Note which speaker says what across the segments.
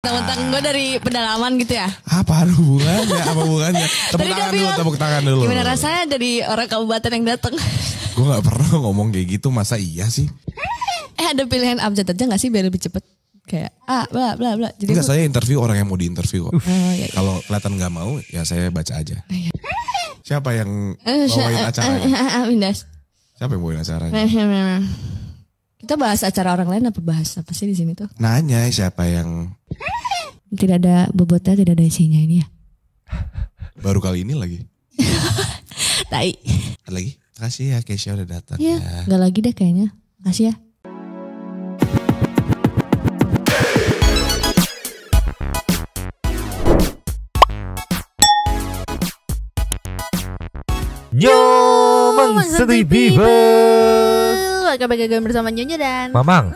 Speaker 1: Mentang-mentang gue dari pedalaman gitu ya.
Speaker 2: Apa hubungannya? Apa hubungannya? Tepuk tangan dulu.
Speaker 1: Gimana rasanya jadi orang kabupaten yang datang?
Speaker 2: Gue gak pernah ngomong kayak gitu, masa iya sih?
Speaker 1: Ada pilihan abjad aja gak sih biar lebih cepet? Kayak bla bla bla. Jadi
Speaker 2: enggak, saya interview orang yang mau diinterview kok.
Speaker 1: iya.
Speaker 2: Kalau kelihatan gak mau, ya saya baca aja. Siapa yang bawain acaranya?
Speaker 1: Windas.
Speaker 2: Siapa yang bawain acaranya?
Speaker 1: Kita bahas acara orang lain apa bahas apa sih di sini tuh?
Speaker 2: Nanya siapa yang...
Speaker 1: Tidak ada bobotnya, tidak ada isinya ini ya.
Speaker 2: Baru kali ini lagi.
Speaker 1: Tai.
Speaker 2: Ada lagi? Makasih ya Keisha udah datang
Speaker 1: Iya,
Speaker 2: ya.
Speaker 1: gak lagi deh kayaknya. Makasih ya.
Speaker 3: Yo, Mangstri People.
Speaker 1: Welcome back again bersama Nyonya dan
Speaker 3: Mamang,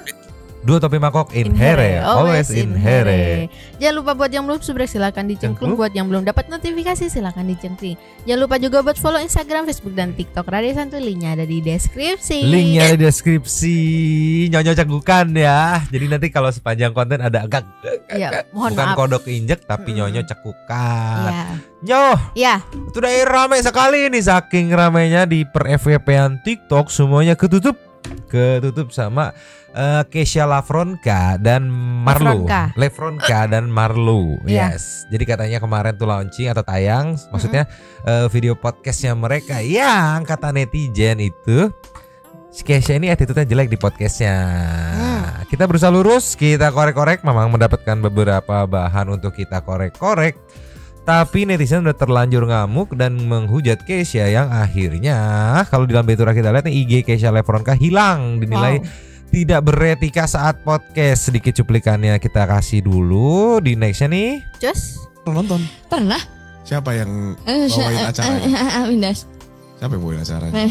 Speaker 3: dua topi mangkok in here, always in here.
Speaker 1: Jangan lupa buat yang belum subscribe silakan dicengklung. Buat yang belum dapat notifikasi silakan dicengkring. Jangan lupa juga buat follow Instagram, Facebook dan TikTok Radio Santuy. Linknya ada di deskripsi.
Speaker 3: Linknya di deskripsi. Nyonya cegukan ya. Jadi nanti kalau sepanjang konten ada agak
Speaker 1: Ya, mohon
Speaker 3: bukan
Speaker 1: maaf.
Speaker 3: kodok injek tapi nyonya cekukan.
Speaker 1: Ya.
Speaker 3: Nyoh,
Speaker 1: Ya.
Speaker 3: itu udah ramai sekali nih, saking ramainya di per FYP-an TikTok semuanya ketutup sama Keisha Lafronka dan Marlo. Lafronka dan Marlo.
Speaker 1: Iya.
Speaker 3: Yes. Jadi katanya kemarin tuh launching atau tayang, maksudnya video podcastnya mereka yang kata netizen itu si Keisha ini attitude-nya jelek di podcastnya. Kita berusaha lurus, kita korek-korek, memang mendapatkan beberapa bahan untuk kita korek-korek. Tapi netizen udah terlanjur ngamuk dan menghujat Keisha yang akhirnya kalau di dalam Betura kita lihat nih IG Keisha Lafronka hilang, dinilai tidak beretika saat podcast. Sedikit cuplikannya kita kasih dulu di nextnya nih.
Speaker 1: Just
Speaker 2: Pernah nonton?
Speaker 1: pernah.
Speaker 2: Siapa yang bawain acaranya?
Speaker 1: Windas.
Speaker 2: Siapa yang bawain acaranya?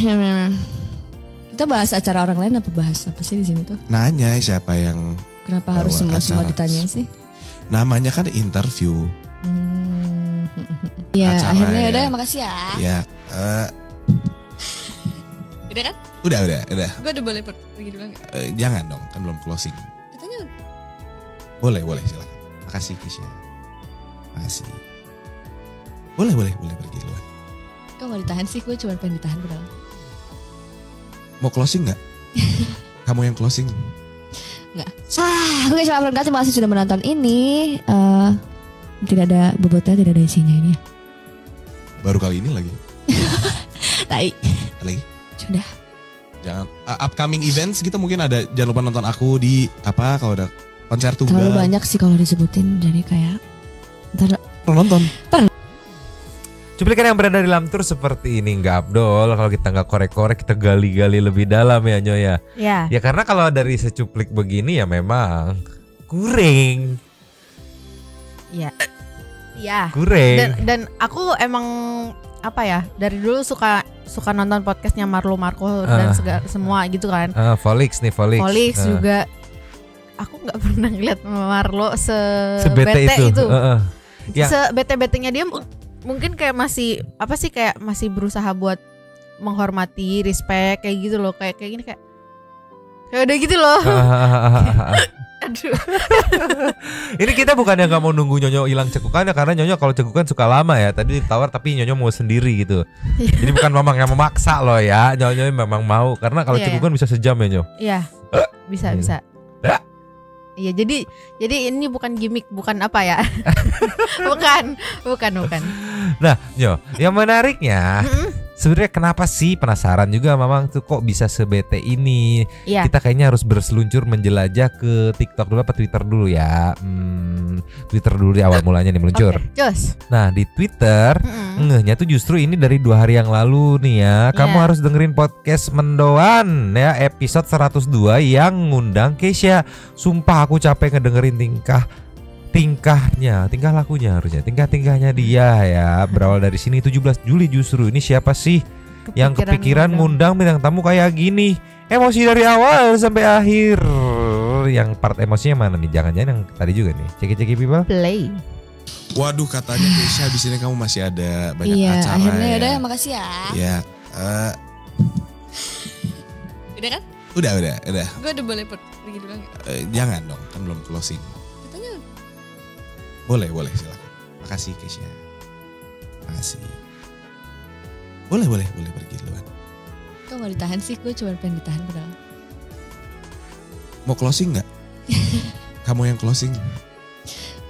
Speaker 1: Kita bahas acara orang lain apa bahas apa sih di sini tuh?
Speaker 2: Nanya siapa yang...
Speaker 1: Kenapa harus
Speaker 2: Bawa
Speaker 1: semua
Speaker 2: acara.
Speaker 1: ditanyain sih?
Speaker 2: Namanya kan interview.
Speaker 1: Ya
Speaker 2: Acara
Speaker 1: akhirnya
Speaker 2: ya.
Speaker 1: udah makasih ya.
Speaker 2: Ya,
Speaker 1: Udah kan?
Speaker 2: udah.
Speaker 1: Gue udah boleh pergi dulu gak?
Speaker 2: Jangan dong, kan belum closing.
Speaker 1: Katanya
Speaker 2: Boleh silakan. Makasih Keisha. Makasih. Boleh pergi duluan.
Speaker 1: kok gak ditahan sih? Gue cuma pengen ditahan padahal.
Speaker 2: Mau closing nggak? Kamu yang closing.
Speaker 1: Enggak. Oke, selamat terima kasih sudah menonton ini. Tidak ada bobotnya, tidak ada isinya ini ya.
Speaker 2: Baru kali ini lagi.
Speaker 1: Tai.
Speaker 2: Ada lagi?
Speaker 1: Sudah.
Speaker 2: Jangan upcoming events gitu mungkin ada. Jangan lupa nonton aku di apa kalau ada konser tunggal.
Speaker 1: Terlalu banyak sih kalau disebutin, jadi kayak ntar
Speaker 2: Pernah nonton?
Speaker 3: Cuplikan yang berada di dalam tour seperti ini nggak Abdol. Kalau kita nggak korek-korek, kita gali-gali lebih dalam ya Nyonya.
Speaker 1: ya.
Speaker 3: Ya karena kalau dari secuplik begini ya memang kurang.
Speaker 1: Ya.
Speaker 3: Kurang.
Speaker 1: Dan aku emang apa ya, dari dulu suka nonton podcastnya Marlo Marco dan semua gitu kan.
Speaker 3: Volix.
Speaker 1: Volix juga. Aku nggak pernah ngeliat Marlo
Speaker 3: Sebete itu. Ya.
Speaker 1: Sebete-betenya dia mungkin kayak masih apa sih, kayak masih berusaha buat menghormati, respect kayak gitu loh, kayak gini kayak udah gitu loh. Aduh.
Speaker 3: Ini kita bukannya nggak mau nunggu Nyonyo hilang cekukannya, karena Nyonyo kalau cekukan suka lama ya. Tadi ditawar tapi Nyonyo mau sendiri gitu. Jadi bukan Mamang yang memaksa loh ya. Nyonyo memang mau, karena kalau cekukan bisa sejam ya Nyo.
Speaker 1: Iya. Bisa. Iya, jadi ini bukan gimmick, bukan apa ya. bukan.
Speaker 3: Nah Nyo, yang menariknya sebenarnya kenapa sih, penasaran juga Mamang tuh kok bisa sebete ini.
Speaker 1: Iya.
Speaker 3: Kita kayaknya harus berseluncur menjelajah ke TikTok dulu apa Twitter dulu ya. Twitter dulu di awal mulanya nih meluncur.
Speaker 1: Jos.
Speaker 3: Nah di Twitter ngehnya tuh justru ini dari 2 hari yang lalu nih ya. Kamu harus dengerin podcast Mendoan ya, episode 102 yang ngundang Keisha. Sumpah aku capek ngedengerin tingkah lakunya dia ya. Berawal dari sini 17 Juli justru. Ini siapa sih yang kepikiran ngundang bintang tamu kayak gini? Emosi dari awal sampai akhir. Yang part emosinya mana nih? Jangan-jangan yang tadi juga nih. Ceki people.
Speaker 1: Play.
Speaker 2: Waduh, katanya Keisha abis ini kamu masih ada banyak
Speaker 1: Iya,
Speaker 2: acara
Speaker 1: akhirnya
Speaker 2: ya.
Speaker 1: udah makasih ya.
Speaker 2: Ya,
Speaker 1: Udah kan?
Speaker 2: udah.
Speaker 1: Gue udah boleh pergi dulu gak?
Speaker 2: Jangan dong, kan belum closing.
Speaker 1: Katanya
Speaker 2: Boleh silakan. Makasih Keisha. Makasih. Boleh pergi duluan.
Speaker 4: Kok gak ditahan sih? Gue cuma pengen ditahan padahal.
Speaker 2: Mau closing nggak? Kamu yang closing.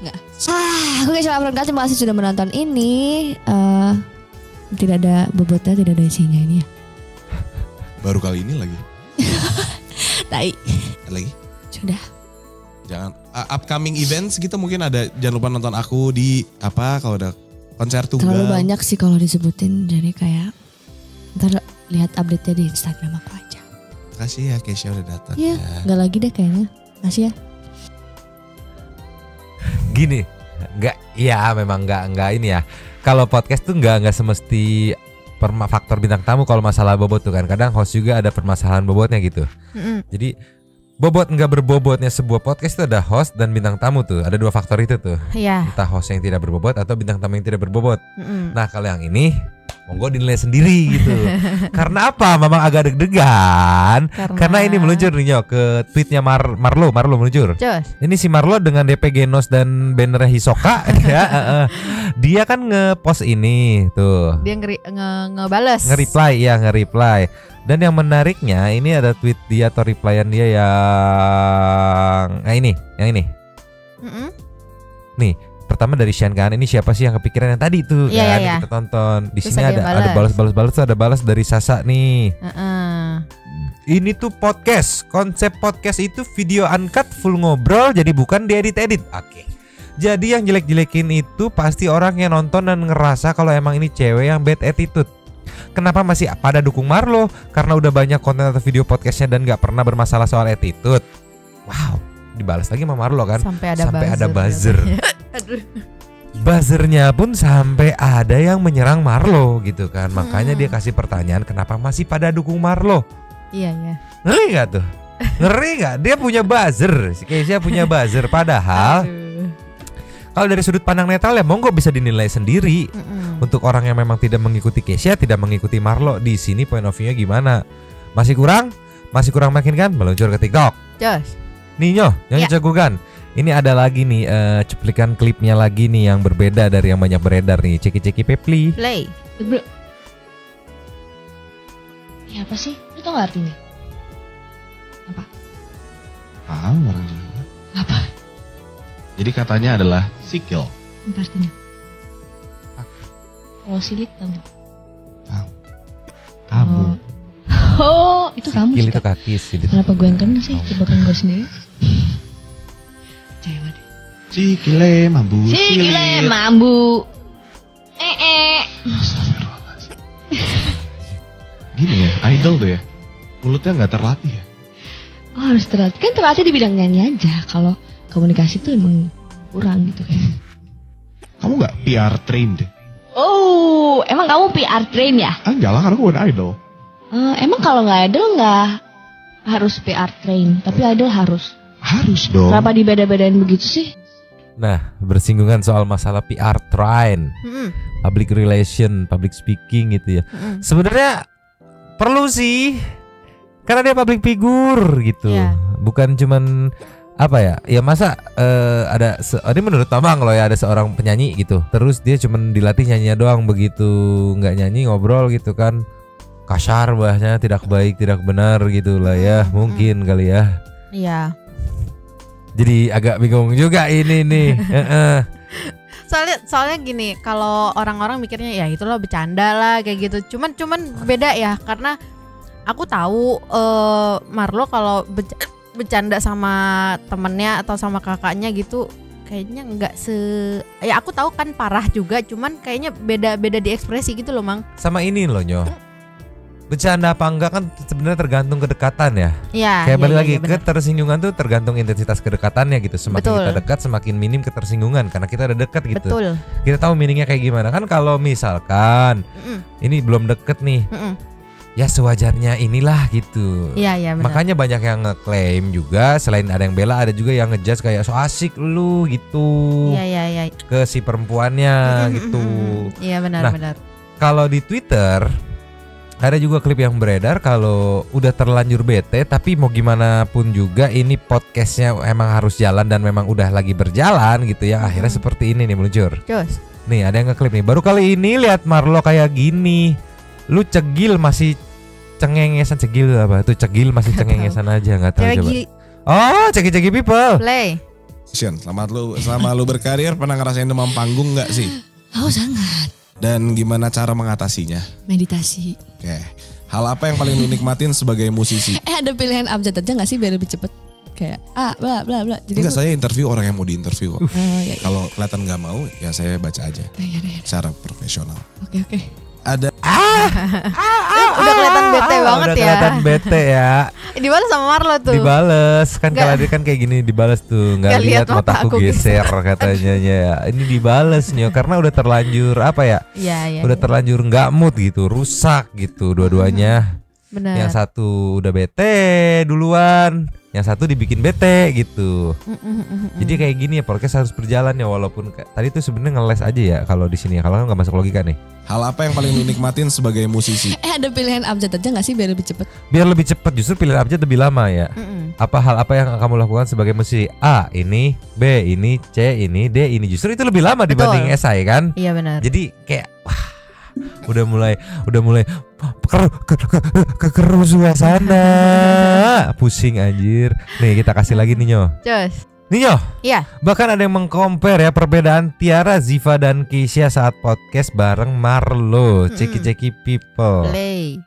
Speaker 4: Nggak. Oke, selamat terima kasih sudah menonton ini. Tidak ada bobotnya, tidak ada isinya ini ya.
Speaker 2: Baru kali ini lagi.
Speaker 4: Tai.
Speaker 2: Ada lagi?
Speaker 4: Sudah.
Speaker 2: Jangan upcoming events gitu mungkin ada. Jangan lupa nonton aku di kalau ada konser tunggal.
Speaker 4: Terlalu banyak sih kalau disebutin, jadi kayak ntar lihat update-nya di Instagram aku aja.
Speaker 2: Makasih ya Keisha udah datang.
Speaker 4: Iya, nggak lagi deh kayaknya. Makasih ya.
Speaker 3: Gini, memang nggak ini ya. Kalau podcast tuh nggak semesti faktor bintang tamu kalau masalah bobot tuh kan. Kadang host juga ada permasalahan bobotnya gitu. Jadi bobot nggak berbobotnya sebuah podcast itu ada host dan bintang tamu tuh. Ada 2 faktor itu tuh.
Speaker 1: Iya.
Speaker 3: Entah host yang tidak berbobot atau bintang tamu yang tidak berbobot. Nah kalau yang ini monggo dinilai sendiri gitu. Karena apa? Memang agak deg-degan. Karena ini meluncur nih Nyo ke tweetnya Marlo meluncur.
Speaker 1: Jos.
Speaker 3: Ini si Marlo dengan DP Genos dan banner Hisoka ya. Dia kan nge-post ini tuh.
Speaker 1: Dia ngebales.
Speaker 3: Nge-reply. Dan yang menariknya ini ada tweet dia atau replyan dia yang yang ini. Nih, pertama dari Shan kan, ini siapa sih yang kepikiran yang tadi tuh kan kita tonton. Di
Speaker 1: terus
Speaker 3: sini ada balas tuh ada balas dari Sasa nih. Ini tuh podcast. Konsep podcast itu video uncut full ngobrol, jadi bukan diedit-edit. Oke. Jadi yang jelek-jelekin itu pasti orang yang nonton dan ngerasa kalau emang ini cewek yang bad attitude. Kenapa masih pada dukung Marlo? Karena udah banyak konten atau video podcastnya dan gak pernah bermasalah soal attitude. Wow, dibalas lagi sama Marlo kan.
Speaker 1: Sampai ada
Speaker 3: buzzer. Buzzernya pun sampai ada yang menyerang Marlo gitu kan. Makanya dia kasih pertanyaan, kenapa masih pada dukung Marlo?
Speaker 1: Iya.
Speaker 3: Ngeri gak tuh? Ngeri gak? Dia punya buzzer. Si Keisha punya buzzer. Padahal kalau dari sudut pandang netral ya monggo bisa dinilai sendiri. Untuk orang yang memang tidak mengikuti Keisha, tidak mengikuti Marlo, di sini point of view-nya gimana? Masih kurang makin kan? Meluncur ke TikTok.
Speaker 1: Jos.
Speaker 3: Nyo, yang jagokan. Ini ada lagi nih cuplikan klipnya lagi nih yang berbeda dari yang banyak beredar nih. Ceki Pepli.
Speaker 1: Play.
Speaker 4: Ya apa sih? Lu tau gak artinya? Apa?
Speaker 2: Paham orang Jawa.
Speaker 4: Apa?
Speaker 2: Jadi katanya adalah sikil.
Speaker 4: Apa artinya? Oh, silik tau gak?
Speaker 2: Tabu.
Speaker 4: Oh, itu kamu
Speaker 3: Sikil
Speaker 4: sih.
Speaker 3: itu kaki sih.
Speaker 4: Kenapa gue yang kena sih? Coba kan gue sendiri. Cewek deh.
Speaker 2: Sikile mambu.
Speaker 4: Sikile mambu.
Speaker 2: Astagfirullahaladzim. Gini ya, idol tuh ya. Mulutnya gak terlatih ya.
Speaker 4: Oh, harus terlatih. Kan terlatih di bidang nyanyi aja. Kalau komunikasi tuh emang kurang gitu kan.
Speaker 2: Kamu gak PR trained?
Speaker 4: Oh, emang kamu PR train ya?
Speaker 2: Enggak lah, karena aku bukan idol.
Speaker 4: Emang kalau nggak idol nggak harus PR train, tapi idol harus.
Speaker 2: Harus dong.
Speaker 4: Kenapa dibeda-bedain begitu sih?
Speaker 3: Nah, bersinggungan soal masalah PR train, public relation, public speaking gitu ya. Sebenarnya perlu sih, karena dia public figure gitu. Bukan cuman apa ya? Ya masa ini menurut Tamang loh ya, ada seorang penyanyi gitu. Terus dia cuman dilatih nyanyi doang, begitu nggak nyanyi ngobrol gitu kan. Kasar bahasanya, tidak baik, tidak benar gitu lah ya, mungkin kali ya.
Speaker 1: Iya.
Speaker 3: Jadi agak bingung juga ini nih.
Speaker 1: Soalnya gini, kalau orang-orang mikirnya ya itulah bercanda lah kayak gitu. Cuman beda ya, karena aku tahu Marlo kalau bercanda sama temennya atau sama kakaknya gitu kayaknya nggak ya aku tahu kan parah juga, cuman kayaknya beda di ekspresi gitu loh Mang.
Speaker 3: Sama ini loh Nyo, bercanda apa enggak kan sebenarnya tergantung kedekatan ya.
Speaker 1: Iya.
Speaker 3: Kayak balik lagi
Speaker 1: bener.
Speaker 3: ketersinggungan tuh tergantung intensitas kedekatannya gitu. Semakin kita dekat semakin minim ketersinggungan karena kita udah dekat gitu.
Speaker 1: Betul.
Speaker 3: Kita tahu meaningnya kayak gimana kan. Kalau misalkan ini belum deket nih, ya sewajarnya inilah gitu.
Speaker 1: Iya benar.
Speaker 3: Makanya banyak yang ngeklaim juga, selain ada yang bela ada juga yang ngejudge kayak so asik lu gitu.
Speaker 1: Iya.
Speaker 3: Ke si perempuannya gitu.
Speaker 1: Iya benar.
Speaker 3: Kalau di Twitter ada juga klip yang beredar kalau udah terlanjur bete, tapi mau gimana pun juga ini podcastnya emang harus jalan dan memang udah lagi berjalan gitu ya. Akhirnya seperti ini nih meluncur.
Speaker 1: Jos.
Speaker 3: Nih ada yang ngeklip nih. Baru kali ini lihat Marlo kayak gini. Lu cegil masih cengengesan, cegil apa? Tuh cegil masih cengengesan aja, nggak tahu
Speaker 1: Cewek
Speaker 3: coba.
Speaker 1: gili.
Speaker 3: Oh, cegi-cegi people.
Speaker 1: Play.
Speaker 2: Sion, selama lu berkarir pernah ngerasain demam panggung nggak sih?
Speaker 4: Oh sangat.
Speaker 2: Dan gimana cara mengatasinya?
Speaker 4: Meditasi.
Speaker 2: Oke. Hal apa yang paling lu nikmatin sebagai musisi?
Speaker 4: Ada pilihan abjad aja nggak sih biar lebih cepet? Kayak bla bla bla. Jadi
Speaker 2: Enggak, saya interview orang yang mau diinterview kok.
Speaker 4: iya.
Speaker 2: Kalau kelihatan nggak mau, ya saya baca aja
Speaker 4: Iya.
Speaker 2: secara profesional.
Speaker 4: Oke.
Speaker 2: Ada
Speaker 1: Udah kelihatan bete banget
Speaker 3: udah
Speaker 1: ya.
Speaker 3: kelihatan bete ya.
Speaker 1: Dibales sama Marlo tuh.
Speaker 3: Dibales kan
Speaker 1: Nggak.
Speaker 3: kalau dia kan kayak gini dibales tuh nggak
Speaker 1: Nggak
Speaker 3: lihat
Speaker 1: lihat mata
Speaker 3: mataku
Speaker 1: aku
Speaker 3: geser katanya ya. Ini dibales nih karena udah terlanjur apa ya?
Speaker 1: Iya.
Speaker 3: Udah terlanjur nggak mood gitu, rusak gitu dua-duanya.
Speaker 1: Benar.
Speaker 3: Yang satu udah bete duluan, yang satu dibikin bete gitu. Jadi kayak gini ya podcast harus berjalan ya walaupun tadi tuh sebenarnya ngeles aja ya kalau di sini kalau nggak masuk logika nih.
Speaker 2: hal apa yang paling lu nikmatin sebagai musisi?
Speaker 4: ada pilihan abjad aja nggak sih biar lebih cepet?
Speaker 3: Biar lebih cepat justru pilihan abjad lebih lama ya. Apa hal apa yang kamu lakukan sebagai musisi? A ini, B ini, C ini, D ini. Justru itu lebih lama dibanding esai kan?
Speaker 1: Iya benar.
Speaker 3: Jadi kayak wah, udah mulai kekeru suasana. Pusing anjir. Nih kita kasih lagi nih Nyo.
Speaker 1: Jos.
Speaker 3: Ninyo,
Speaker 1: Iya.
Speaker 3: bahkan ada yang mengcompare ya perbedaan Tiara, Ziva dan Keisha saat podcast bareng Marlo. Ceki-ceki people.
Speaker 1: Play.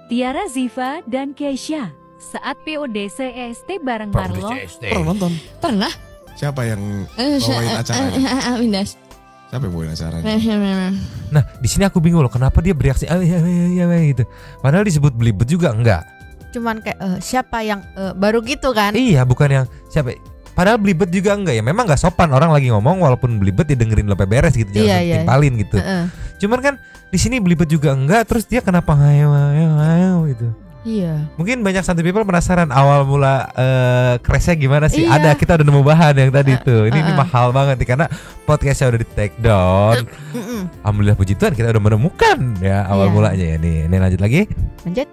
Speaker 5: Tiara, Ziva, dan Keisha saat PODCST bareng Marlo.
Speaker 2: Pernah nonton?
Speaker 4: Pernah?
Speaker 2: Siapa yang bawain acaranya?
Speaker 4: Windas.
Speaker 2: Siapa yang bawain acaranya?
Speaker 3: Nah, di sini aku bingung loh kenapa dia bereaksi gitu. Padahal disebut belibet juga enggak.
Speaker 1: Cuman kayak siapa yang baru gitu kan?
Speaker 3: Iya, bukan yang siapa. Padahal belibet juga enggak ya. Memang enggak sopan orang lagi ngomong walaupun belibet didengerin sampai beres gitu, jangan
Speaker 1: Iya.
Speaker 3: timpalin gitu. Cuman kan di sini belibet juga enggak, terus dia kenapa hayo gitu.
Speaker 1: Iya.
Speaker 3: Mungkin banyak santai people penasaran awal mula crashnya gimana sih?
Speaker 1: Iya.
Speaker 3: Ada, kita udah nemu bahan yang tadi tuh. Ini mahal banget nih karena podcastnya udah di take down. Alhamdulillah puji Tuhan kita udah menemukan ya awal
Speaker 1: Iya.
Speaker 3: mulanya ya nih. Ini lanjut lagi.
Speaker 1: Lanjut.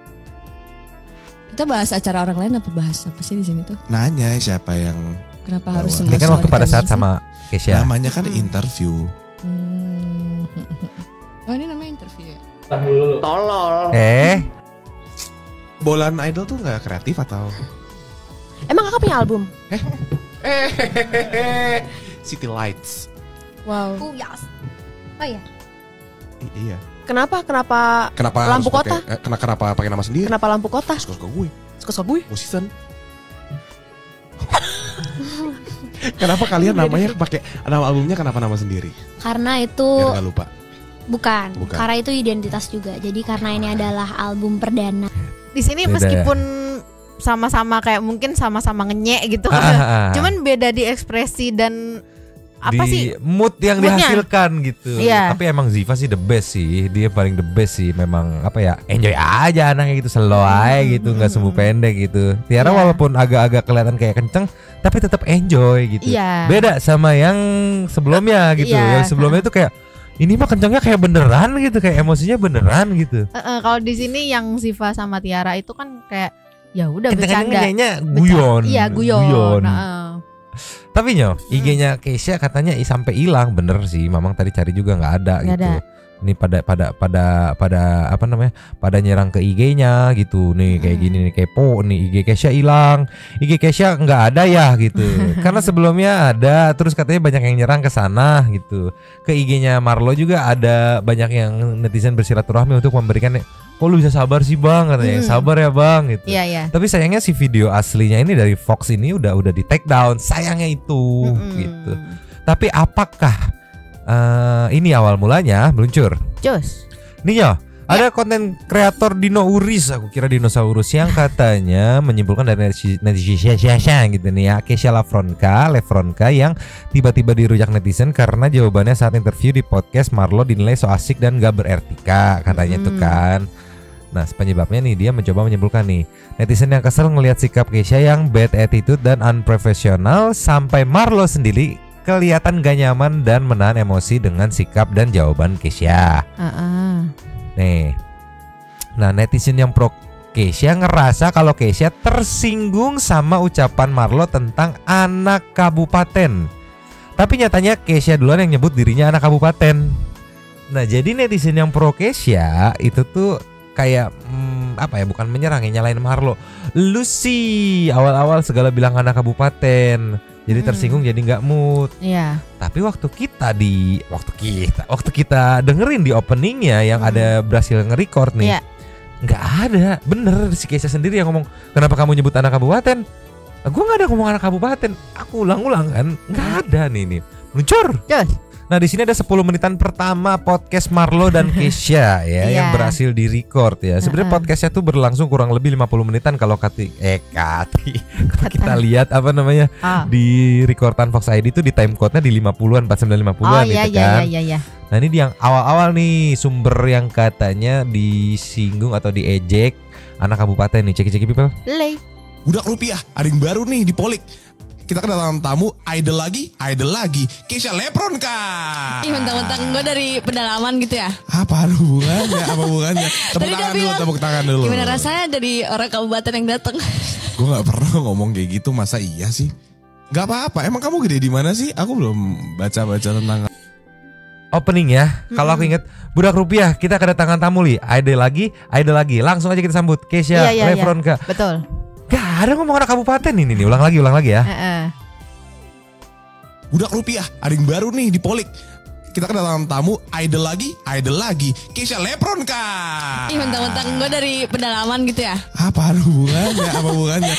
Speaker 4: Kita bahas acara orang lain apa bahas apa sih di sini tuh?
Speaker 2: Nanya siapa yang
Speaker 4: Kenapa harus
Speaker 2: Ini
Speaker 3: Ini kan
Speaker 4: semua
Speaker 3: waktu pada saat
Speaker 4: ditanya sih?
Speaker 3: sama Keisha.
Speaker 2: namanya kan interview.
Speaker 4: Oh ini namanya interview ya?
Speaker 2: Bolan Idol tuh nggak kreatif atau?
Speaker 6: Emang kakak punya album?
Speaker 2: City Lights.
Speaker 6: Wow.
Speaker 7: Yes. Oh iya.
Speaker 2: Iya.
Speaker 6: Kenapa
Speaker 2: harus
Speaker 6: Lampu
Speaker 2: pakai- kenapa pakai nama sendiri?
Speaker 6: kenapa lampu kota?
Speaker 2: Suka-suka gue,
Speaker 6: Suka-suka gue.
Speaker 2: musician. Kenapa kalian namanya pakai nama albumnya kenapa nama sendiri?
Speaker 7: Karena itu
Speaker 2: Biar nggak lupa.
Speaker 7: bukan.
Speaker 2: Bukan.
Speaker 7: Karena itu identitas juga. Jadi karena ini adalah album perdana.
Speaker 1: Di sini
Speaker 3: Beda
Speaker 1: meskipun sama-sama kayak mungkin sama-sama ngenyek gitu. Cuman beda di ekspresi dan apa
Speaker 3: di
Speaker 1: sih?
Speaker 3: mood yang
Speaker 1: Moodnya.
Speaker 3: dihasilkan gitu.
Speaker 1: Iya.
Speaker 3: Tapi emang Ziva sih the best sih. Dia paling the best sih. Memang apa ya? Enjoy aja anaknya gitu, slow aja gitu, nggak sumbu pendek gitu. Tiara
Speaker 1: Iya.
Speaker 3: walaupun agak-agak kelihatan kayak kenceng, tapi tetap enjoy gitu.
Speaker 1: Iya.
Speaker 3: Beda sama yang sebelumnya gitu.
Speaker 1: Iya.
Speaker 3: Yang sebelumnya itu kayak ini mah kencengnya kayak beneran gitu, kayak emosinya beneran gitu.
Speaker 1: Kalau di sini yang Ziva sama Tiara itu kan kayak ya udah bercanda.
Speaker 3: Kenceng-kencengnya guyon.
Speaker 1: Iya, guyon. Heeh.
Speaker 3: Tapi Nyo, IG-nya Keisha katanya sampai hilang, bener sih. Mamang tadi cari juga nggak ada
Speaker 1: Nggak
Speaker 3: gitu.
Speaker 1: ada.
Speaker 3: Ini pada apa namanya? Pada nyerang ke IG-nya gitu. Nih kayak gini nih kepo nih IG Keisha hilang. IG Keisha nggak ada ya gitu. Karena sebelumnya ada, terus katanya banyak yang nyerang ke sana gitu. Ke IG-nya Marlo juga ada banyak yang netizen bersilaturahmi untuk memberikan kok lu bisa sabar sih bang katanya. Sabar ya bang gitu.
Speaker 1: Iya, iya.
Speaker 3: Tapi sayangnya si video aslinya ini dari Fox ini udah di take down. Sayangnya itu gitu. Tapi apakah ini awal mulanya meluncur?
Speaker 1: Jos.
Speaker 3: Nih ya, ada konten kreator Dino Uris, aku kira dinosaurus yang katanya menyimpulkan dari netizen gitu nih ya, Keisha Lefronka yang tiba-tiba dirujak netizen karena jawabannya saat interview di podcast Marlo dinilai so asik dan gak beretika katanya tuh kan. Nah, penyebabnya nih dia mencoba menyimpulkan nih, netizen yang kesel ngelihat sikap Keisha yang bad attitude dan unprofessional sampai Marlo sendiri kelihatan gak nyaman dan menahan emosi dengan sikap dan jawaban Keisha. Nih, Nah, netizen yang pro Kesha ngerasa kalau Kesha tersinggung sama ucapan Marlo tentang anak kabupaten. Tapi nyatanya Kesha duluan yang nyebut dirinya anak kabupaten. Nah, jadi netizen yang pro Kesha itu tuh kayak bukan menyerang, nyalain Marlo. Lu sih awal-awal segala bilang anak kabupaten. Jadi tersinggung, jadi nggak mood.
Speaker 1: Iya.
Speaker 3: Tapi waktu kita dengerin di openingnya yang ada berhasil nge-record nih.
Speaker 1: Iya.
Speaker 3: Nggak ada, bener si Kesha sendiri yang ngomong kenapa kamu nyebut anak kabupaten? Gue nggak ada ngomong anak kabupaten, aku ulang-ulang kan, nggak ada nih, meluncur. Nah di sini ada 10 menitan pertama podcast Marlo dan Kesha ya yang berhasil di-record ya. Sebenarnya podcastnya tuh berlangsung kurang lebih 50 menitan kalau kalau kita lihat di recordan Fox ID itu di time code-nya di 50-an 4950-an gitu kan.
Speaker 1: Iya.
Speaker 3: Nah ini yang awal-awal nih sumber yang katanya disinggung atau diejek anak kabupaten nih. Ceki people.
Speaker 2: Budak rupiah, ada yang baru nih di Polik. Kita kedatangan tamu, idol lagi. Kesha Lepron kah?
Speaker 4: Ih, mentang-mentang gue dari pedalaman gitu ya.
Speaker 2: Apa hubungannya? Tepuk tangan dulu.
Speaker 4: Gimana rasanya dari orang kabupaten yang datang?
Speaker 2: Gue nggak pernah ngomong kayak gitu, masa iya sih? Gak apa-apa. Emang kamu gede di mana sih? Aku belum baca-baca tentang
Speaker 3: opening ya. Kalau aku inget budak rupiah, kita kedatangan tamu li. Idol lagi. Langsung aja kita sambut Kesha Lepron kah?
Speaker 1: Betul.
Speaker 3: Gak ada ngomong anak kabupaten ini nih. Ulang lagi ya.
Speaker 2: Budak rupiah, ada yang baru nih di Polik. Kita kedatangan tamu, idol lagi. Kesha Lepron kah?
Speaker 4: Ih, mentang-mentang gue dari pedalaman gitu ya.
Speaker 2: Apa hubungannya?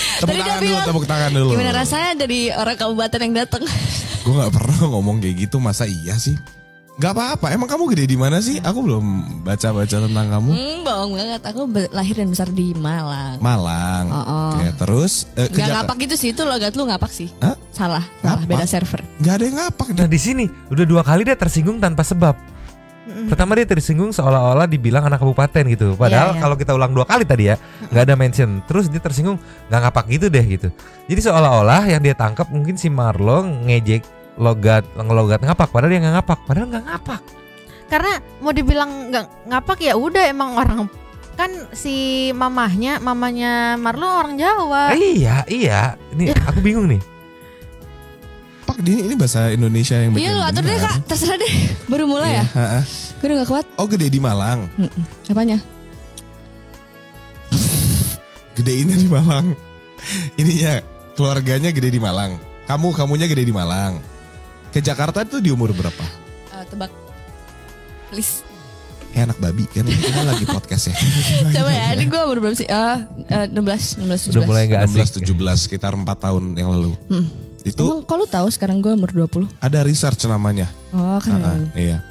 Speaker 2: Tepuk tangan dulu.
Speaker 4: Gimana rasanya dari orang kabupaten yang datang?
Speaker 2: Gue nggak pernah ngomong kayak gitu, masa iya sih? Gak apa-apa. Emang kamu gede di mana sih? Aku belum baca-baca tentang kamu.
Speaker 4: Bohong banget. Aku lahir dan besar di Malang.
Speaker 2: Oke, terus
Speaker 4: gak ngapak gitu sih, itu logat lu ngapak sih.
Speaker 2: Hah?
Speaker 4: Salah, beda server.
Speaker 2: Gak ada yang ngapak.
Speaker 3: Nah di sini udah 2 kali dia tersinggung tanpa sebab. Pertama dia tersinggung seolah-olah dibilang anak kabupaten gitu. Padahal kalau kita ulang 2 kali tadi ya nggak ada mention. Terus dia tersinggung nggak ngapak gitu deh gitu. Jadi seolah-olah yang dia tangkap mungkin si Marlo ngejek ngelogat ngapak, padahal dia nggak ngapak.
Speaker 1: Karena mau dibilang nggak ngapak ya udah, emang orang kan si mamanya Marlo orang Jawa.
Speaker 3: Iya. Ini aku bingung nih.
Speaker 2: Pak, ini bahasa Indonesia yang
Speaker 4: Iya lu atur deh kak, terserah deh. Baru mulai ya. Gue udah gak kuat.
Speaker 2: Oh, gede di Malang.
Speaker 4: Apanya?
Speaker 2: Gedeinnya di Malang. Ininya keluarganya gede di Malang. Kamunya gede di Malang. Ke Jakarta itu di umur berapa?
Speaker 4: Tebak. Please.
Speaker 2: Anak babi kan kita lagi podcast ya.
Speaker 4: Coba ya, ini gue umur berapa sih? 16, 17.
Speaker 3: Udah mulai gak asik.
Speaker 2: 16, 17, sekitar 4 tahun yang lalu. Itu
Speaker 4: emang kalau tahu sekarang gue umur 20?
Speaker 2: Ada research namanya.
Speaker 4: Oh kan.
Speaker 2: Iya.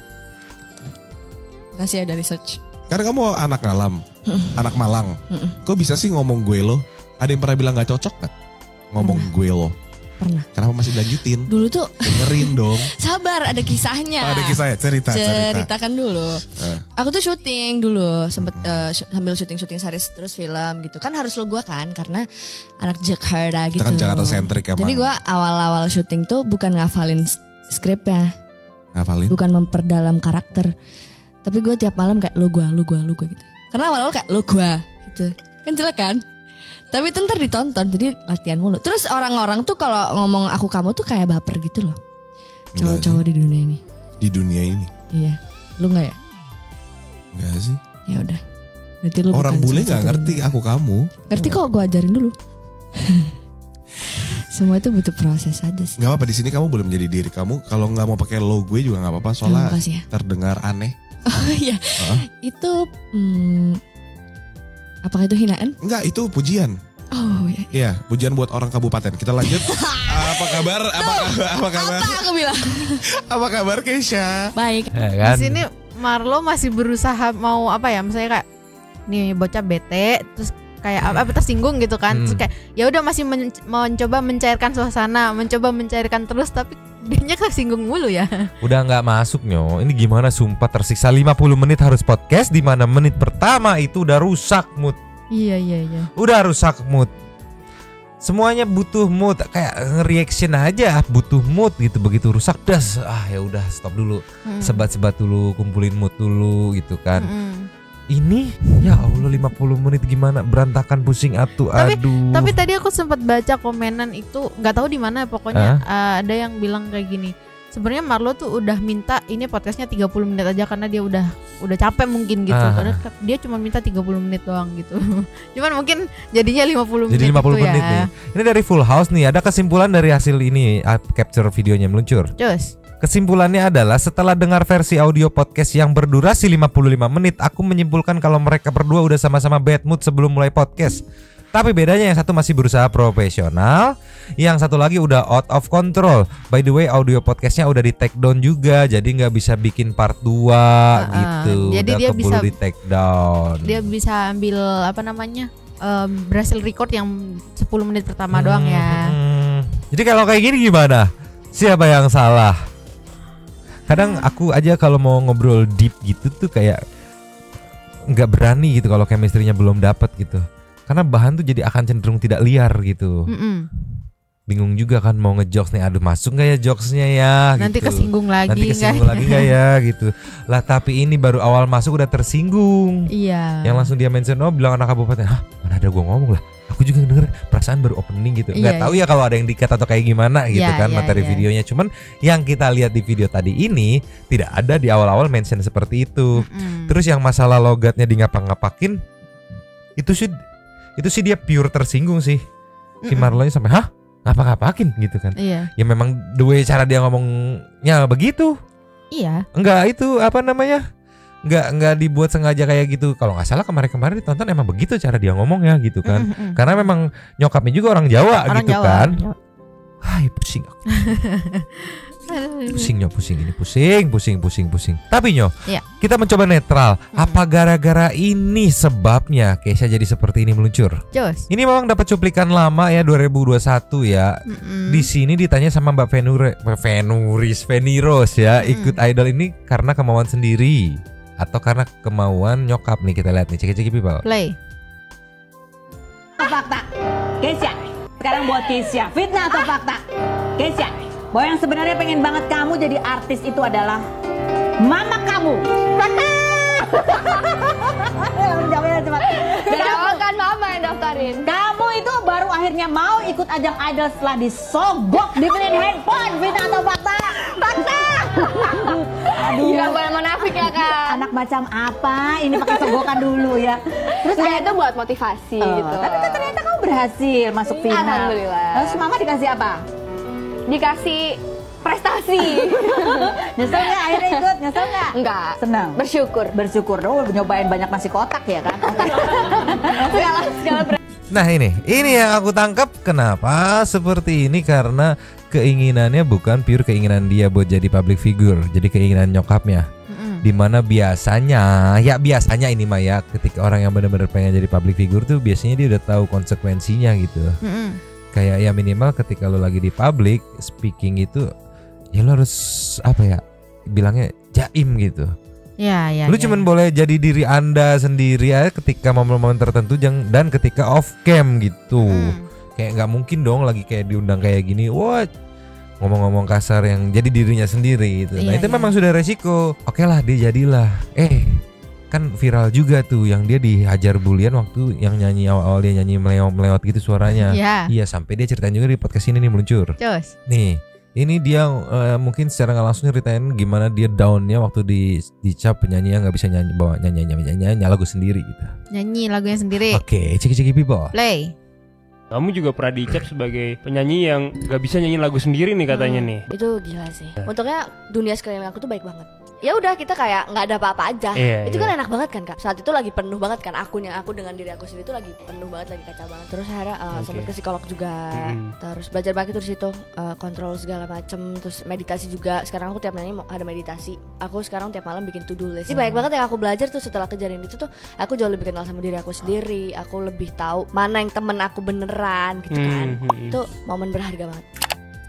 Speaker 4: Makasih ada research.
Speaker 2: Karena kamu anak ngalam, anak Malang. Kok bisa sih ngomong gue lo? Ada yang pernah bilang gak cocok kan? Ngomong gue lo.
Speaker 4: Pernah.
Speaker 2: Kenapa masih lanjutin?
Speaker 4: Dulu tuh
Speaker 2: dengerin dong.
Speaker 4: Sabar, ada kisahnya.
Speaker 2: Ada kisahnya,
Speaker 4: ceritakan dulu. Aku tuh syuting dulu, sempet sambil syuting series terus film gitu. Kan harus lo gue kan, karena anak Jakarta gitu.
Speaker 2: Kita kan Jakarta sentrik emang.
Speaker 4: Jadi gue awal-awal syuting tuh bukan ngafalin skripnya.
Speaker 2: Ngafalin?
Speaker 4: Bukan memperdalam karakter. Tapi gue tiap malam kayak lo gue gitu. Karena awal-awal kayak lo gue gitu. Kan jelek kan? Tapi itu ntar ditonton, jadi latihan mulu. Terus orang-orang tuh kalau ngomong aku kamu tuh kayak baper gitu loh. Cowok-cowok di dunia ini.
Speaker 2: Di dunia ini?
Speaker 4: Iya. Lu gak ya?
Speaker 2: Enggak sih.
Speaker 4: Ya udah. Berarti lu
Speaker 2: orang bule gak ngerti aku kamu.
Speaker 4: Ngerti kok, gue ajarin dulu. Semua itu butuh proses aja sih.
Speaker 2: Gak apa-apa, di sini kamu boleh menjadi diri kamu. Kalau gak mau pakai lo gue juga gak apa-apa, soalnya
Speaker 4: ya.
Speaker 2: terdengar aneh.
Speaker 4: Oh iya. Itu apakah itu hinaan?
Speaker 2: Enggak, itu pujian.
Speaker 4: Oh iya.
Speaker 2: Iya, pujian buat orang kabupaten. Kita lanjut. Apa kabar? Apa kabar?
Speaker 4: Apa aku bilang?
Speaker 2: Apa kabar Kesha?
Speaker 4: Baik.
Speaker 3: Ya, kan?
Speaker 1: Di sini Marlo masih berusaha mau apa ya? Misalnya kayak nih bocah bete, terus kayak apa tersinggung gitu kan. Terus kayak ya udah masih mencoba mencairkan suasana, mencoba mencairkan terus, tapi dianya kesinggung mulu ya.
Speaker 3: Udah nggak masuk Nyo. Ini gimana sumpah tersiksa 50 menit harus podcast, di mana menit pertama itu udah rusak mood.
Speaker 1: Iya.
Speaker 3: Udah rusak mood. Semuanya butuh mood, kayak nge-reaction aja butuh mood gitu. Begitu rusak das, ya udah stop dulu. Sebat-sebat dulu, kumpulin mood dulu gitu kan. Ini ya Allah 50 menit gimana berantakan pusing aduh.
Speaker 1: Tapi tadi aku sempat baca komenan itu, nggak tahu di mana pokoknya ada yang bilang kayak gini. Sebenarnya Marlo tuh udah minta ini podcastnya 30 menit aja karena dia udah capek mungkin gitu. Karena dia cuma minta 30 menit doang gitu. Cuman mungkin jadinya 50 menit.
Speaker 3: Jadi 50
Speaker 1: gitu
Speaker 3: menit
Speaker 1: ya.
Speaker 3: nih. Ini dari Full House nih, ada kesimpulan dari hasil ini capture videonya meluncur.
Speaker 1: Cus.
Speaker 3: Kesimpulannya adalah setelah dengar versi audio podcast yang berdurasi 55 menit, aku menyimpulkan kalau mereka berdua udah sama-sama bad mood sebelum mulai podcast. Tapi bedanya yang satu masih berusaha profesional, yang satu lagi udah out of control. By the way, audio podcastnya udah di take down juga, jadi nggak bisa bikin part 2 gitu.
Speaker 1: Jadi
Speaker 3: udah
Speaker 1: dia
Speaker 3: keburu
Speaker 1: bisa
Speaker 3: di take down.
Speaker 1: Dia bisa ambil apa namanya? Berhasil record yang 10 menit pertama doang ya.
Speaker 3: Jadi kalau kayak gini gimana? Siapa yang salah? Kadang aku aja kalau mau ngobrol deep gitu tuh kayak nggak berani gitu kalau chemistry-nya belum dapet gitu. Karena bahan tuh jadi akan cenderung tidak liar gitu. Bingung juga kan mau ngejokes nih, aduh masuk nggak ya jokesnya ya?
Speaker 1: Nanti
Speaker 3: gitu.
Speaker 1: kesinggung lagi.
Speaker 3: Nanti kesinggung lagi nggak ya gitu. Lah tapi ini baru awal masuk udah tersinggung.
Speaker 1: Iya.
Speaker 3: Yang langsung dia mention, bilang anak kabupaten, hah mana ada gua ngomong lah. Aku juga denger perasaan baru opening gitu. Nggak tahu ya kalau ada yang dikat atau kayak gimana gitu kan materi videonya. Cuman yang kita lihat di video tadi ini tidak ada di awal-awal mention seperti itu. Terus yang masalah logatnya di ngapa-ngapakin itu sih dia pure tersinggung sih. Si Marlonya sampai hah ngapa-ngapakin gitu kan.
Speaker 1: Iya.
Speaker 3: Ya memang the way cara dia ngomongnya begitu.
Speaker 1: Iya.
Speaker 3: Enggak itu apa namanya? Enggak dibuat sengaja kayak gitu. Kalau nggak salah kemarin ditonton emang begitu cara dia ngomongnya gitu kan. Karena memang nyokapnya juga orang Jawa gitu Jawa, kan. Hai pusing aku. Pusing. Tapi kita mencoba netral. Apa gara-gara ini sebabnya Kesha jadi seperti ini meluncur?
Speaker 1: Jos.
Speaker 3: Ini memang dapat cuplikan lama ya 2021 ya. Di sini ditanya sama Mbak Feniros ya, ikut idol ini karena kemauan sendiri atau karena kemauan nyokap nih, kita lihat nih cek-cek people.
Speaker 1: Play.
Speaker 8: Fakta. Kesha. Sekarang buat Kesha. Fitnah atau fakta? Kesha. Bahwa yang sebenarnya pengen banget kamu jadi artis itu adalah mama kamu.
Speaker 6: Kenapa kan mama yang daftarin?
Speaker 8: Kamu itu baru akhirnya mau ikut ajang idol setelah disogok dibeliin handphone. Fitnah atau fakta? Fakta. Aduh,
Speaker 6: Gak boleh menafik ya kan.
Speaker 8: anak macam apa? Ini pakai sogokan dulu ya.
Speaker 6: Terus kayak itu buat motivasi gitu.
Speaker 8: Tapi kan ternyata kamu berhasil masuk final.
Speaker 6: Alhamdulillah.
Speaker 8: Terus mama dikasih apa?
Speaker 6: Dikasih prestasi.
Speaker 8: Nyesel nggak akhirnya ikut? Nyesel nggak?
Speaker 6: Enggak.
Speaker 8: Senang.
Speaker 6: Bersyukur.
Speaker 8: Oh, nyobain banyak nasi kotak ya kan?
Speaker 6: Segala
Speaker 3: Nah ini yang aku tangkap kenapa seperti ini, karena keinginannya bukan pure keinginan dia buat jadi public figure, jadi keinginan nyokapnya. Dimana biasanya ini mah ya, ketika orang yang benar-benar pengen jadi public figure tuh biasanya dia udah tahu konsekuensinya gitu. Kayak ya minimal ketika lo lagi di public speaking itu ya lo harus apa ya bilangnya jaim gitu.
Speaker 1: Ya.
Speaker 3: Lu cuman boleh jadi diri Anda sendiri ya ketika momen-momen tertentu dan ketika off cam gitu. Kayak nggak mungkin dong lagi kayak diundang kayak gini, wah ngomong-ngomong kasar yang jadi dirinya sendiri gitu. Nah itu memang sudah resiko. Oke lah dia jadilah. Kan viral juga tuh yang dia dihajar bulian waktu yang nyanyi awal-awal dia nyanyi melewat gitu suaranya. Iya sampai dia ceritain juga di podcast ini nih meluncur.
Speaker 1: Jos.
Speaker 3: Nih. Ini dia mungkin secara nggak langsung ceritain gimana dia downnya waktu dicap penyanyi yang nggak bisa nyanyi lagu sendiri gitu.
Speaker 1: Nyanyi lagunya sendiri.
Speaker 3: Oke, ceki people.
Speaker 1: Play.
Speaker 9: Kamu juga pernah dicap sebagai penyanyi yang gak bisa nyanyi lagu sendiri nih katanya nih.
Speaker 6: Itu gila sih. Untungnya dunia sekeliling aku tuh baik banget. Ya udah kita kayak nggak ada apa-apa aja. Itu kan enak banget kan Kak. Saat itu lagi penuh banget kan akunnya aku dengan diri aku sendiri itu lagi penuh banget, lagi kacau banget. Terus akhirnya sampai ke psikolog juga. Terus belajar banget itu di situ, kontrol segala macem. Terus meditasi juga. Sekarang aku tiap nyanyi ada meditasi. Aku sekarang tiap malam bikin to do list. Jadi banyak banget yang aku belajar tuh setelah kejadian itu tuh. Aku jauh lebih kenal sama diri aku sendiri. Aku lebih tahu mana yang temen aku beneran gitu kan. Itu momen berharga banget.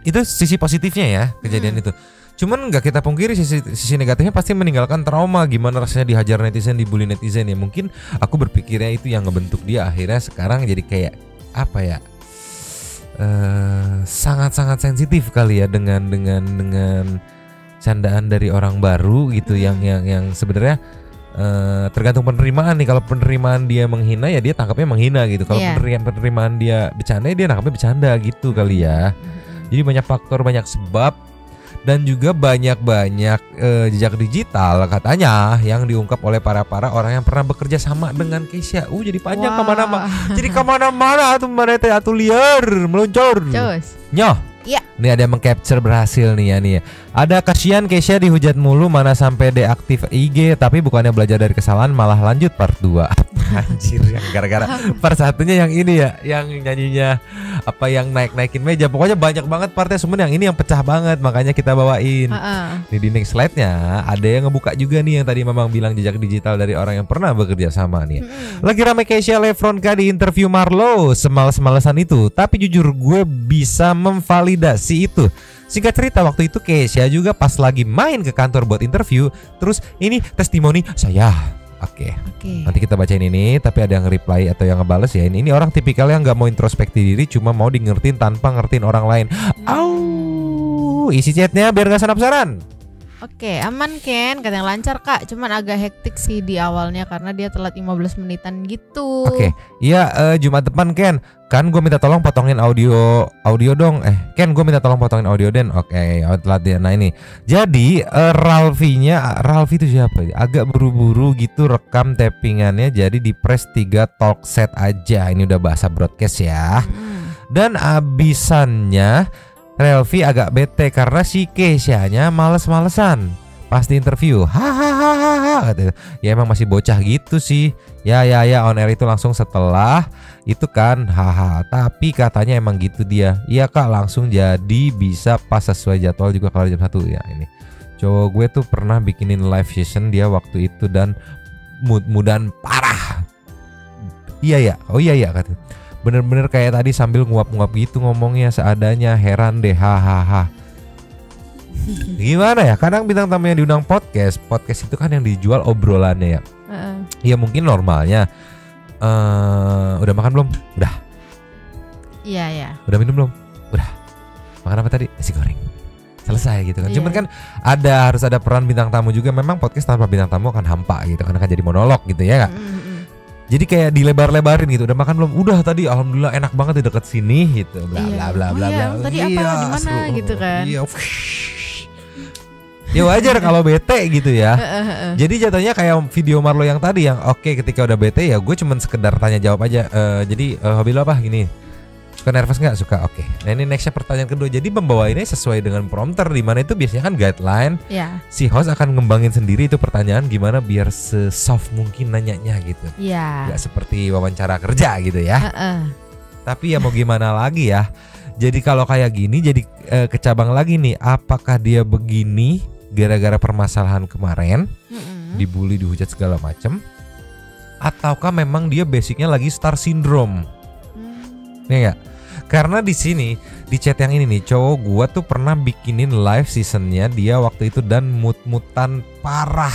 Speaker 3: Itu sisi positifnya ya kejadian itu. Cuman nggak kita pungkiri sisi negatifnya pasti meninggalkan trauma. Gimana rasanya dihajar netizen, dibully netizen ya. Mungkin aku berpikirnya itu yang ngebentuk dia akhirnya sekarang jadi kayak apa ya, sangat-sangat sensitif kali ya dengan candaan dari orang baru gitu yang sebenarnya tergantung penerimaan nih. Kalau penerimaan dia menghina ya dia tangkapnya menghina gitu. Kalau penerimaan dia bercanda ya dia nangkapnya bercanda gitu kali ya. Jadi banyak faktor, banyak sebab, dan juga banyak jejak digital katanya yang diungkap oleh para orang yang pernah bekerja sama dengan Kesha. Jadi panjang kemana-mana. Jadi kemana-mana tuh mereka atuh liar meluncur. Nyoh.
Speaker 1: Iya.
Speaker 3: Nih ada yang mengcapture berhasil nih ya nih. Ada kasihan Kesha dihujat mulu, mana sampai deaktif IG, tapi bukannya belajar dari kesalahan malah lanjut part 2. Anjir, yang gara-gara part satunya yang ini ya, yang nyanyinya apa yang naik-naikin meja. Pokoknya banyak banget partnya semuanya, yang ini yang pecah banget, makanya kita bawain. Nih di next slide-nya ada yang ngebuka juga nih yang tadi Mamang bilang jejak digital dari orang yang pernah bekerja sama nih. Lagi rame Kesha Lefronka di interview Marlo, semales-malesan itu, tapi jujur gue bisa memvalidasi itu. Singkat cerita waktu itu Kesha juga pas lagi main ke kantor buat interview, terus ini testimoni saya. Oke. Nanti kita bacain ini, tapi ada yang reply atau yang ngebales ya. Ini orang tipikal yang nggak mau introspeksi diri, cuma mau di ngertiin tanpa ngertiin orang lain. Isi chatnya biar nggak penasaran.
Speaker 1: Oke, aman Ken, katanya lancar Kak. Cuman agak hektik sih di awalnya karena dia telat 15 menitan gitu.
Speaker 3: Oke, iya Jumat depan Ken. Kan gue minta tolong potongin audio dong. Ken gue minta tolong potongin audio den. Oke, telat dia. Nah ini. Jadi Ralfi itu siapa? Agak buru-buru gitu rekam tappingannya, jadi di press 3 talk set aja. Ini udah bahasa broadcast ya. Dan abisannya Ralfi agak bete karena si Kesha-nya males-malesan pas di interview. Hahaha katanya. Ya emang masih bocah gitu sih. Ya on air itu langsung setelah itu kan. Tapi katanya emang gitu dia. Iya Kak, langsung jadi bisa pas sesuai jadwal juga kalau jam 1 ya. Ini cowok gue tuh pernah bikinin live session dia waktu itu dan mood-moodan parah. Iya ya. Oh iya ya katanya. Bener-bener kayak tadi sambil nguap-nguap gitu ngomongnya seadanya, heran deh, hahaha. Gimana ya, kadang bintang tamu yang diundang podcast itu kan yang dijual obrolannya ya. Ya mungkin normalnya udah makan belum? Udah.
Speaker 1: Iya.
Speaker 3: Udah minum belum? Udah. Makan apa tadi? Nasi goreng. Selesai gitu kan. Cuman kan harus ada peran bintang tamu juga. Memang podcast tanpa bintang tamu akan hampa gitu, karena kan jadi monolog gitu ya kan. Jadi kayak dilebar-lebarin gitu. Udah makan belum? Udah tadi, alhamdulillah enak banget di dekat sini gitu. Bla bla bla bla bla.
Speaker 1: Tadi apa di mana gitu kan.
Speaker 3: Iya. Ya wajar kalau bete gitu ya. Jadi jatuhnya kayak video Marlo yang tadi yang ketika udah bete ya gue cuman sekedar tanya jawab aja. Jadi hobi lo apa gini? Suka nervous nggak? Suka. Oke. Nah ini nextnya pertanyaan kedua. Jadi membawainnya sesuai dengan prompter, di mana itu biasanya kan guideline. Si host akan ngembangin sendiri itu pertanyaan gimana biar se-soft mungkin nanyanya gitu. Gak seperti wawancara kerja gitu ya. Tapi ya mau gimana lagi ya. Jadi kalau kayak gini jadi kecabang lagi nih. Apakah dia begini gara-gara permasalahan kemarin, dibully, dihujat segala macem, ataukah memang dia basicnya lagi star syndrome? Ya gak? Karena di sini di chat yang ini nih, cowok gua tuh pernah bikinin live seasonnya dia waktu itu dan mut-mutan parah.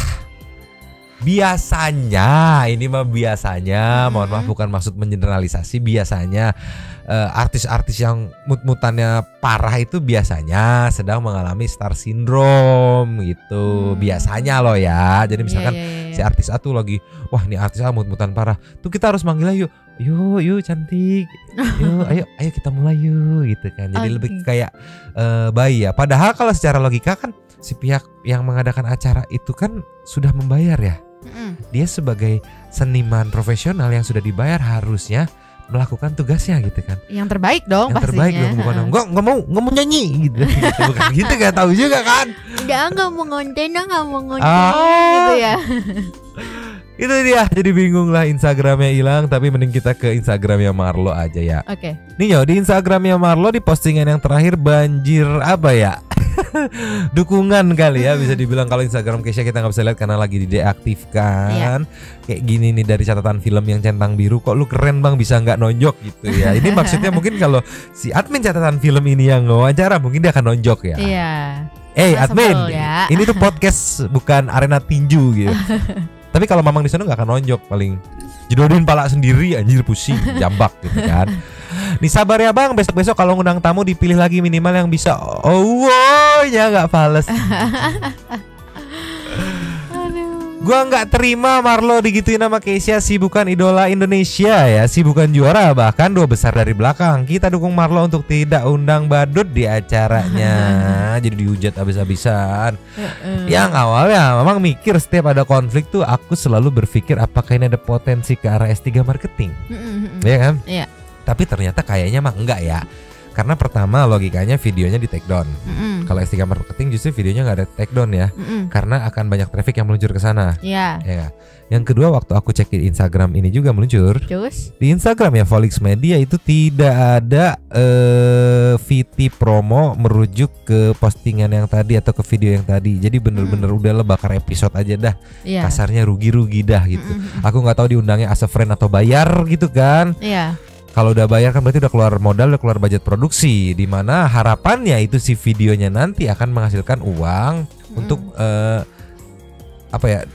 Speaker 3: Biasanya, ini mah biasanya, mohon maaf bukan maksud mengeneralisasi, biasanya artis-artis yang mut-mutannya parah itu biasanya sedang mengalami star syndrome gitu. Biasanya loh ya. Jadi misalkan si artis A tuh lagi, wah ini artis A mut-mutan parah, tuh kita harus manggilnya yuk cantik, yuk ayo kita mulai yuk gitu kan. Jadi lebih kayak bayi ya. Padahal kalau secara logika kan si pihak yang mengadakan acara itu kan sudah membayar ya. Dia sebagai seniman profesional yang sudah dibayar harusnya melakukan tugasnya gitu kan.
Speaker 1: Yang terbaik dong
Speaker 3: yang
Speaker 1: pastinya.
Speaker 3: Terbaik dong, bukan nggak mau nyanyi gitu. Bukan gitu, nggak tahu juga kan.
Speaker 1: Nggak mau ngonten, gitu ya.
Speaker 3: Itu dia, jadi bingung lah, Instagramnya hilang. Tapi mending kita ke Instagramnya Marlo aja ya.
Speaker 1: Oke.
Speaker 3: Nih yo, di Instagramnya Marlo di postingan yang terakhir banjir apa ya? Dukungan kali ya, bisa dibilang. Kalau Instagram Kesha kita nggak bisa lihat karena lagi dideaktifkan. Kayak gini nih dari catatan film yang centang biru, kok lu keren bang bisa nggak nonjok gitu ya. Ini maksudnya mungkin kalau si admin catatan film ini yang wawancara mungkin dia akan nonjok ya.
Speaker 1: Iya.
Speaker 3: Admin, ya. Ini tuh podcast bukan arena tinju gitu. Tapi kalau Mamang di sana nggak akan nonjok, paling jodohin pala sendiri, anjir pusing, jambak gitu kan. Nih sabar ya bang, besok-besok kalau ngundang tamu dipilih lagi minimal yang bisa ya nggak fales. Gua nggak terima Marlo digituin sama Keisha. Si bukan idola Indonesia ya, si bukan juara, bahkan 2 besar dari belakang. Kita dukung Marlo untuk tidak undang badut di acaranya. Jadi dihujat habis-habisan. Yang awalnya memang mikir setiap ada konflik tuh aku selalu berpikir apakah ini ada potensi ke arah S3 marketing. Iya kan?
Speaker 1: Iya.
Speaker 3: Tapi ternyata kayaknya mah enggak ya. Karena pertama logikanya videonya di take down. Kalau S3 marketing justru videonya nggak ada take down ya. Karena akan banyak traffic yang meluncur ke sana.
Speaker 1: Iya.
Speaker 3: Ya. Yang kedua waktu aku cek di Instagram ini juga meluncur.
Speaker 1: Terus?
Speaker 3: Di Instagram ya Volix Media itu tidak ada VT promo merujuk ke postingan yang tadi atau ke video yang tadi. Jadi bener-bener udahlah bakar episode aja dah.
Speaker 1: Iya.
Speaker 3: Kasarnya rugi-rugi dah gitu. Aku nggak tahu diundangnya as a friend atau bayar gitu kan.
Speaker 1: Iya.
Speaker 3: Kalau udah bayar kan berarti udah keluar modal, udah keluar budget produksi, di mana harapannya itu si videonya nanti akan menghasilkan uang untuk apa ya,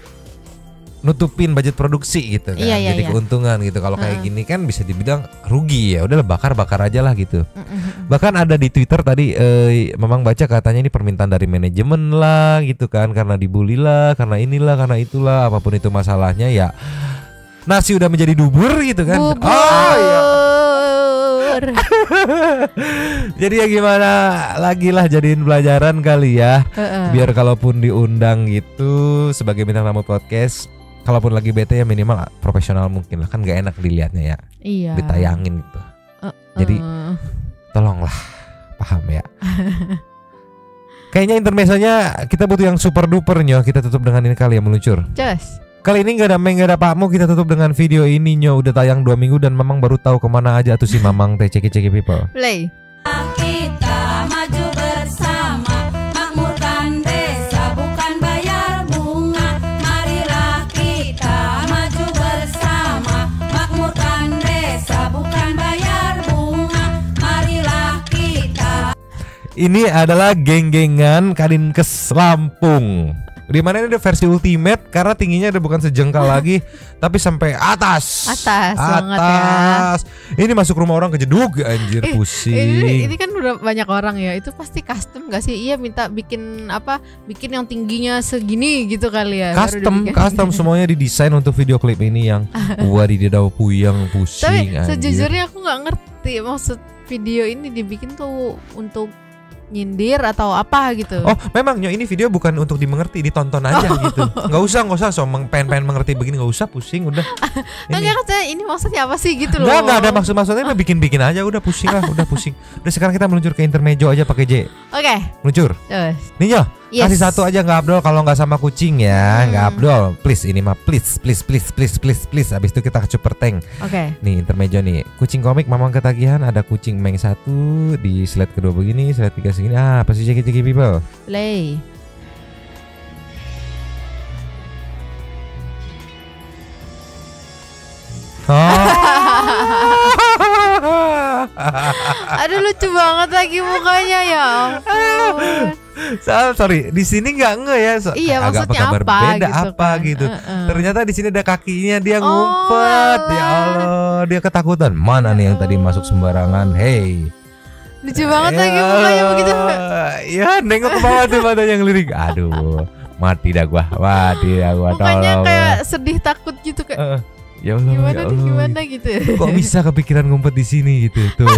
Speaker 3: nutupin budget produksi gitu kan. Jadi keuntungan gitu. Kalau kayak gini kan bisa dibilang rugi ya. Udahlah bakar aja lah gitu. Bahkan ada di Twitter tadi memang baca katanya ini permintaan dari manajemen lah gitu kan, karena dibully lah, karena inilah, karena itulah, apapun itu masalahnya ya. Nasi udah menjadi dubur gitu kan.
Speaker 1: Bubur.
Speaker 3: Oh iya. Jadi ya gimana lagi lah, jadiin pelajaran kali ya. Biar kalaupun diundang gitu sebagai bintang tamu podcast, kalaupun lagi bete ya minimal profesional mungkin lah, kan gak enak dilihatnya ya.
Speaker 1: Iya.
Speaker 3: Ditayangin gitu. Jadi tolonglah paham ya. Kayaknya intermezzonya kita butuh yang super duper nyo. Kita tutup dengan ini kali ya meluncur.
Speaker 1: Just.
Speaker 3: Kali ini gak ada Meng, gak ada Pakmu. Kita tutup dengan video ini nyo. Udah tayang 2 minggu dan Mamang baru tahu kemana aja tuh si Mamang teh. Ceki people.
Speaker 1: Play.
Speaker 10: Kita maju bersama, makmurkan desa bukan bayar bunga. Marilah kita maju bersama, makmurkan desa bukan bayar bunga. Marilah kita.
Speaker 3: Ini adalah geng-gengan Kadinkes Lampung. Di mana ini ada versi ultimate karena tingginya udah bukan sejengkal lagi, tapi sampai atas.
Speaker 1: Banget ya.
Speaker 3: Ini masuk rumah orang kejeduk, anjir pusing.
Speaker 1: Ini kan udah banyak orang ya. Itu pasti custom gak sih? Iya, minta bikin apa? Bikin yang tingginya segini gitu kali ya.
Speaker 3: Custom semuanya didesain untuk video klip ini yang wadidaw puyeng pusing.
Speaker 1: Tapi sejujurnya aku nggak ngerti maksud video ini dibikin tuh untuk nyindir atau apa gitu.
Speaker 3: Oh memang nyo, ini video bukan untuk dimengerti, ditonton aja gitu. Nggak usah so pengen mengerti begini, nggak usah pusing udah.
Speaker 1: Enggak katanya ini maksudnya apa sih gitu loh.
Speaker 3: Nggak ada maksudnya bikin aja udah pusing lah, udah pusing. Udah sekarang kita meluncur ke intermezzo aja pakai J.
Speaker 1: Oke.
Speaker 3: Meluncur. Nih nyo, kasih satu aja nggak Abdul kalau nggak sama kucing ya, nggak Abdul. Please ini mah please. Abis itu kita ke super tank.
Speaker 1: Oke.
Speaker 3: Nih intermezzo nih, kucing komik Mamang ketagihan, ada kucing Meng 1 di slide kedua begini, slide 3 segini. Apa sih ceki people?
Speaker 1: Play. Aduh lucu banget lagi mukanya ya ampun.
Speaker 3: Sorry, di sini nggak ya.
Speaker 1: Iya,
Speaker 3: agak
Speaker 1: maksudnya apa
Speaker 3: berbeda
Speaker 1: gitu
Speaker 3: apa
Speaker 1: kan.
Speaker 3: gitu. Ternyata di sini ada kakinya, dia ngumpet. Ya Allah, dia ketakutan. Mana nih yang tadi masuk sembarangan? Hey.
Speaker 1: Lucu banget lagi mukanya begitu.
Speaker 3: Ya, nengok ke bawah tuh matanya yang lirik. Aduh, mati dah gua.
Speaker 1: Mukanya kayak sedih takut gitu kayak.
Speaker 3: Ya Allah,
Speaker 1: gimana gitu.
Speaker 3: Kok bisa kepikiran ngumpet di sini gitu tuh.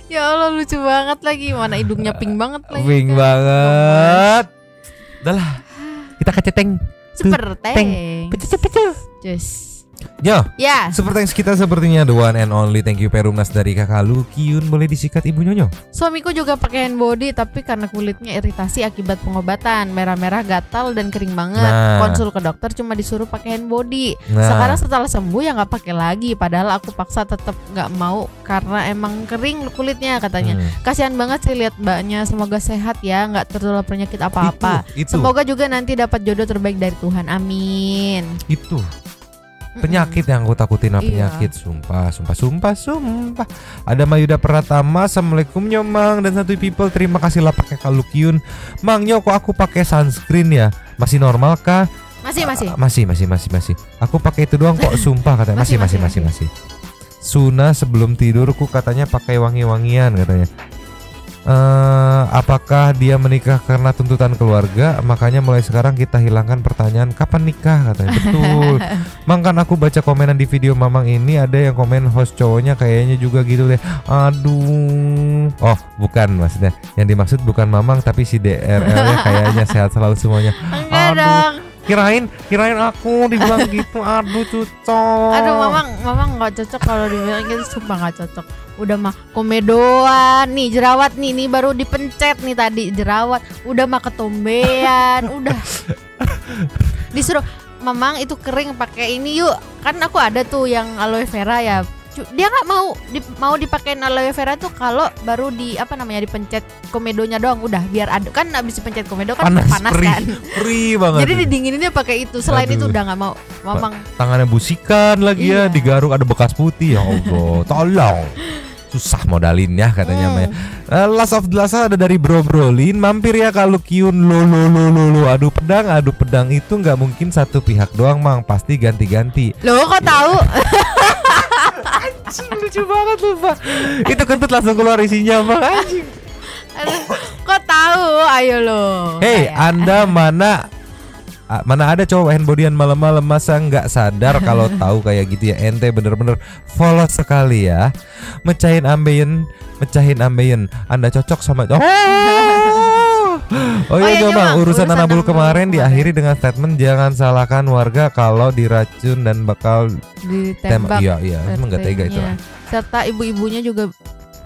Speaker 1: Ya Allah lucu banget lagi. Mana hidungnya pink banget lagi.
Speaker 3: Pink banget. Udah lah, kita keceteng.
Speaker 1: Super tank.
Speaker 3: Pecah.
Speaker 1: Just.
Speaker 3: Yo,
Speaker 1: ya.
Speaker 3: Super thanks kita sepertinya the one and only. Thank you Perumnas dari kakak Lukiun. Boleh disikat ibu Nyonyo.
Speaker 1: Suamiku juga pakai hand body, tapi karena kulitnya iritasi akibat pengobatan, merah-merah, gatal dan kering banget. Konsul ke dokter cuma disuruh pakai hand body. Sekarang setelah sembuh ya nggak pakai lagi. Padahal aku paksa tetap nggak mau karena emang kering kulitnya katanya. Kasihan banget sih lihat mbaknya. Semoga sehat ya, nggak tertular penyakit apa-apa. Semoga juga nanti dapat jodoh terbaik dari Tuhan. Amin.
Speaker 3: Itu. Penyakit yang aku takutin penyakit. Sumpah. Ada Mayuda Pratama. Assalamualaikum Nyomang dan satu people. Terima kasih lah pakai Kalukiun. Mang Nyo, kok aku pakai sunscreen ya? Masih normal kah? Masih. Aku pakai itu doang kok. Sumpah katanya. Masih. Suna sebelum tidurku katanya pakai wangi-wangian katanya. Apakah dia menikah karena tuntutan keluarga? Makanya mulai sekarang kita hilangkan pertanyaan kapan nikah, katanya. Betul. Mang, kan aku baca komenan di video Mamang ini ada yang komen host cowoknya kayaknya juga gitu deh. Aduh. Oh, bukan maksudnya. Yang dimaksud bukan Mamang tapi si DRL-nya kayaknya sehat selalu semuanya.
Speaker 1: Enggak dong.
Speaker 3: Kirain aku dibilang gitu. Aduh, cocok.
Speaker 1: Aduh, Mamang nggak cocok kalau dibilang gitu, sumpah nggak cocok. Udah mah komedoan nih, jerawat nih baru dipencet nih tadi jerawat, udah mah ketombean, udah. Disuruh Mamang itu kering pakai ini yuk. Kan aku ada tuh yang aloe vera ya. Dia nggak mau dipakein aloe vera tuh kalau baru dipencet komedonya doang, udah biar aduk kan. Abis dipencet komedo kan panas kan,
Speaker 3: free banget.
Speaker 1: Jadi didingininnya pakai itu. Selain itu udah nggak mau. Mamang
Speaker 3: tangannya busikan lagi ya, digaruk ada bekas putih. Ya Allah, tolong. Susah modalinnya katanya. Last of the Last ada dari Bro Brolin, mampir ya kalau Kyun lo adu pedang itu nggak mungkin satu pihak doang, Mang, pasti ganti-ganti.
Speaker 1: Loh, kok tahu?
Speaker 3: Anjing, lucu banget lu, Pak. Itu kentut langsung keluar isinya, Mang, anjing.
Speaker 1: Aduh, kok tahu? Ayo lo.
Speaker 3: Hei, Anda mana ada cowok handbodyan malam-malam, masa nggak sadar kalau tahu kayak gitu ya? Ente bener-bener polos sekali ya. Mecahin ambeien. Anda cocok sama Oh iya, Bang, urusan Anabul kemarin diakhiri dengan statement jangan salahkan warga kalau diracun dan bakal
Speaker 1: ditembak.
Speaker 3: Iya, emang nggak tega itu.
Speaker 1: Serta ibu-ibunya juga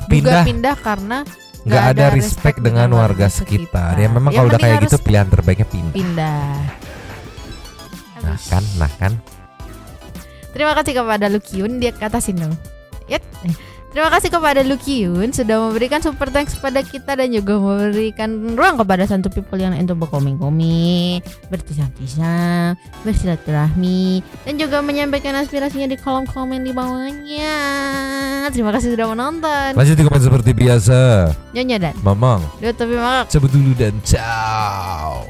Speaker 1: pindah karena
Speaker 3: nggak ada respect dengan warga sekitar. Ya memang kalau udah kayak gitu pilihan terbaiknya pindah. Nah kan.
Speaker 1: Terima kasih kepada Lukyun, dia katasin dong. Terima kasih kepada Lukyun sudah memberikan super thanks kepada kita dan juga memberikan ruang kepada Santu People yang untuk berkoming-koming, bertisang-tisang, bersilaturahmi, dan juga menyampaikan aspirasinya di kolom komen di bawahnya. Terima kasih sudah menonton.
Speaker 3: Lanjut di komen seperti biasa.
Speaker 1: Nyonya dan
Speaker 3: Mamang.
Speaker 1: Tapi Mak.
Speaker 3: Cabut dulu dan ciao.